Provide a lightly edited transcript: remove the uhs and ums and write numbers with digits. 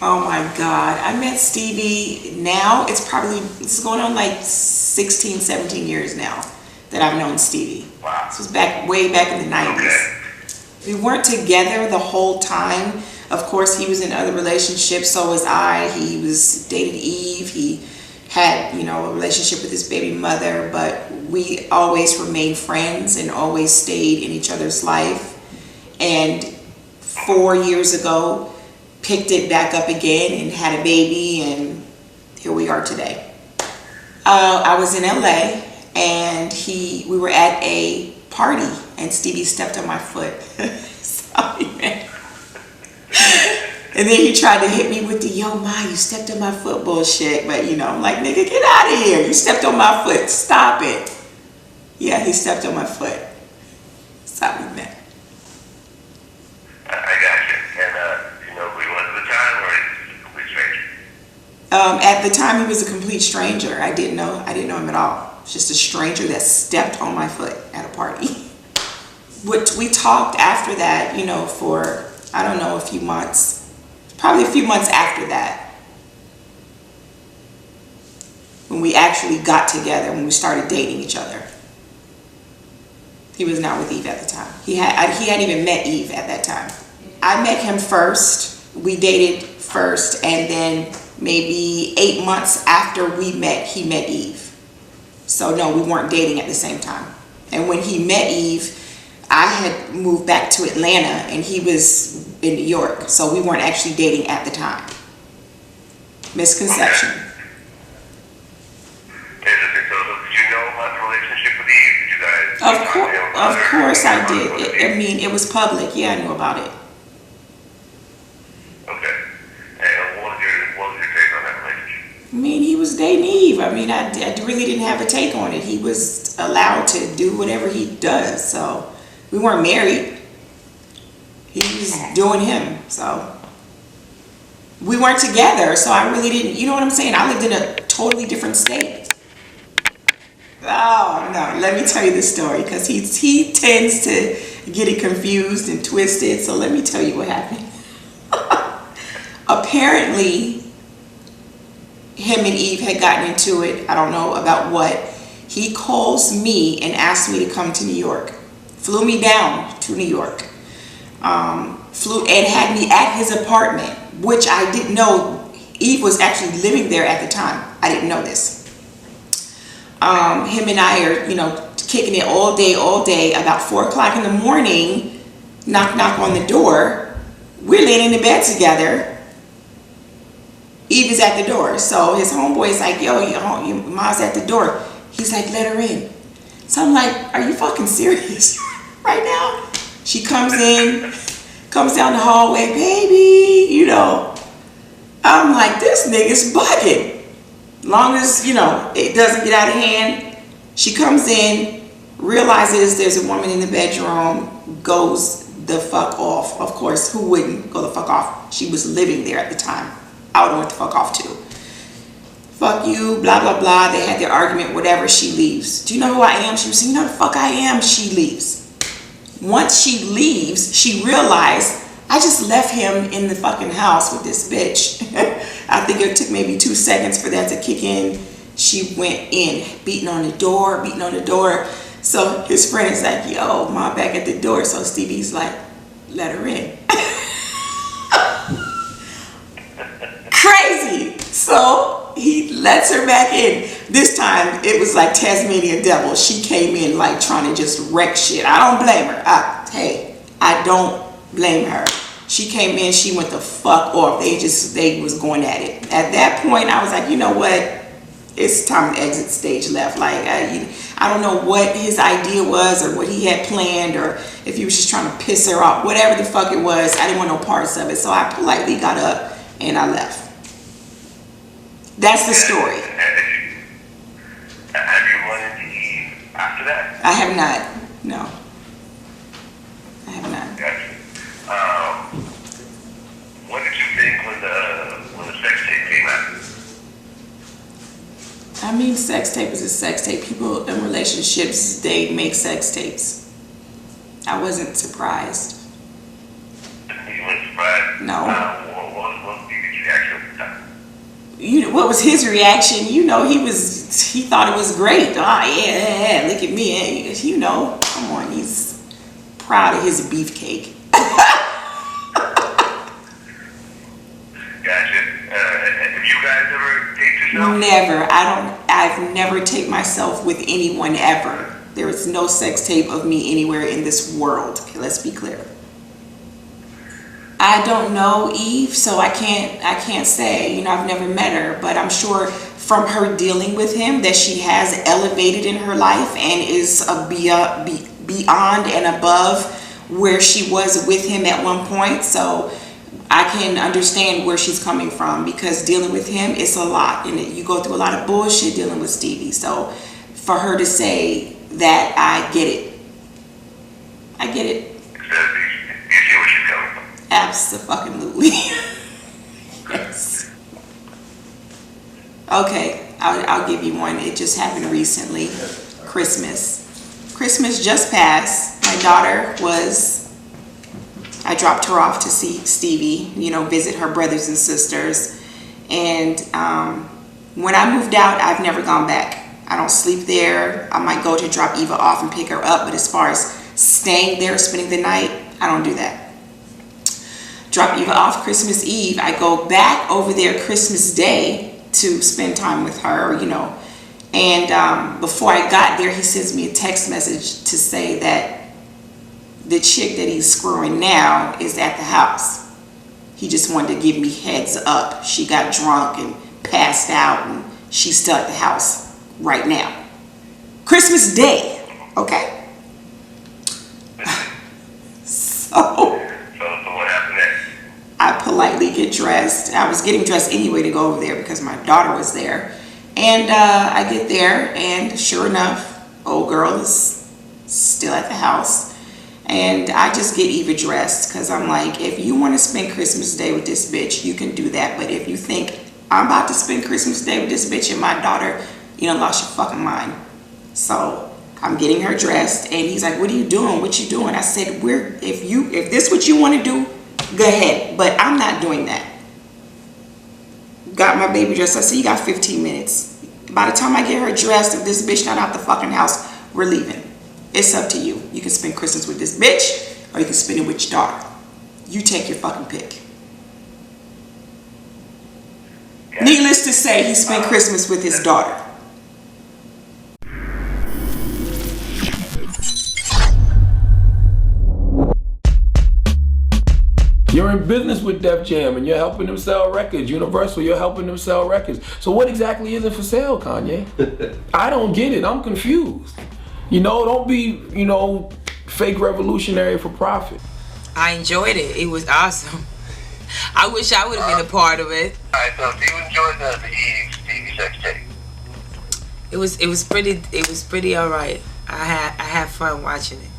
Oh my God. I met Stevie now. It's going on like 16, 17 years now that I've known Stevie. Wow. This was way back in the 90s. Okay. We weren't together the whole time. Of course, he was in other relationships, so was I. He was dated Eve. He had, a relationship with his baby mother, but we always remained friends and always stayed in each other's life. And 4 years ago, picked it back up again and had a baby, and here we are today. I was in LA, and we were at a party, and Stevie stepped on my foot. Sorry, man. And then he tried to hit me with the, yo, Ma, you stepped on my foot bullshit. But, I'm like, nigga, get out of here. You stepped on my foot. Stop it. Yeah, he stepped on my foot. Sorry, man. I got you. And, who he was at the time, or he's a complete stranger? At the time, he was a complete stranger. I didn't know him at all. Just a stranger that stepped on my foot at a party. We talked after that, for, I don't know, a few months. Probably a few months after that. When we actually got together, when we started dating each other. He was not with Eve at the time. He hadn't even met Eve at that time. I met him first. We dated first, and then maybe 8 months after we met, he met Eve. So no, we weren't dating at the same time. And when he met Eve, I had moved back to Atlanta, and he was in New York. So we weren't actually dating at the time. Misconception. Okay. So did you know about the relationship with Eve? Did you guys Of course I did. It was public. Yeah, I knew about it. Okay. And what was your take on that relationship? He was dating Eve. I really didn't have a take on it. He was allowed to do whatever he does. So we weren't married. He was doing him. So we weren't together. So I really didn't, you know what I'm saying? I lived in a totally different state. Oh, no. Let me tell you this story, because he tends to get it confused and twisted. So let me tell you what happened. Apparently, him and Eve had gotten into it. I don't know about what. He calls me and asks me to come to New York. Flew me down to New York. Flew and had me at his apartment, which I didn't know. Eve was actually living there at the time. I didn't know this. Him and I are, kicking it all day. About 4 o'clock in the morning, knock on the door. We're laying in the bed together. Eve is at the door. So his homeboy's like, yo, your mom's at the door. He's like, let her in. So I'm like, are you fucking serious right now? She comes down the hallway, baby, I'm like, this nigga's bugging. Long as, it doesn't get out of hand. She comes in, realizes there's a woman in the bedroom, goes the fuck off. Of course, who wouldn't go the fuck off? She was living there at the time. I would have went the fuck off too. Fuck you, blah, blah, blah. They had their argument, whatever. She leaves. Do you know who I am? She was saying, you know the fuck I am? She leaves. Once she leaves, she realized, I just left him in the fucking house with this bitch. I think it took maybe 2 seconds for that to kick in. She went in, beating on the door. So his friend is like, yo, Mom back at the door. So Stevie's like, let her in. Crazy. So he lets her back in. This time it was like Tasmanian devil. She came in like trying to just wreck shit. I don't blame her. I don't blame her. She came in, she went the fuck off. They was going at it. At that point, I was like, you know what? It's time to exit stage left. Like, I don't know what his idea was or what he had planned, or if he was just trying to piss her off. Whatever the fuck it was, I didn't want no parts of it. So I politely got up and I left. That's the story. Have you run into Eve after that? I have not. No. I have not. Gotcha. What did you think when the sex tape came out? Sex tape is a sex tape. People in relationships, they make sex tapes. I wasn't surprised. You weren't surprised? No. What did you actually what was his reaction? He thought it was great. Yeah, look at me. Come on, he's proud of his beefcake. Gotcha. Have you guys ever taped yourself? Never. I've never taped myself with anyone ever. There is no sex tape of me anywhere in this world. Okay, let's be clear. I don't know Eve, so I can't say. I've never met her, but I'm sure from her dealing with him that she has elevated in her life and is beyond and above where she was with him at one point. So I can understand where she's coming from, because dealing with him is a lot, and you go through a lot of bullshit dealing with Stevie. So for her to say that, I get it. I get it. You see where she's coming from? Absolutely. Yes. Okay, I'll give you one. It just happened recently. Christmas just passed. My daughter I dropped her off to see Stevie, visit her brothers and sisters. And when I moved out, I've never gone back. I don't sleep there. I might go to drop Eva off and pick her up, but as far as staying there, spending the night, I don't do that. Drop Eva off Christmas Eve. I go back over there Christmas Day to spend time with her, And before I got there, he sends me a text message to say that the chick that he's screwing now is at the house. He just wanted to give me heads up. She got drunk and passed out, and she's still at the house right now. Christmas Day, okay? So what happened next? I politely get dressed. I was getting dressed anyway to go over there because my daughter was there. And I get there, and sure enough, old girl is still at the house. And I just get Eva dressed, because I'm like, if you want to spend Christmas Day with this bitch, you can do that. But if you think I'm about to spend Christmas Day with this bitch and my daughter, you done lost your fucking mind. So I'm getting her dressed, and he's like, what are you doing? What you doing? I said, if this what you want to do, go ahead. But I'm not doing that. Got my baby dressed. I said, you got 15 minutes. By the time I get her dressed, if this bitch not out the fucking house, we're leaving. It's up to you. You can spend Christmas with this bitch, or you can spend it with your daughter. You take your fucking pick. Yeah. Needless to say, he spent Christmas with his daughter. You're in business with Def Jam, and you're helping them sell records. Universal, you're helping them sell records. So what exactly is it for sale, Kanye? I don't get it. I'm confused. Don't be, fake revolutionary for profit. I enjoyed it. It was awesome. I wish I would have been a part of it. Alright, so do you enjoy the Eve Stevie sex tape? It was pretty alright. I had fun watching it.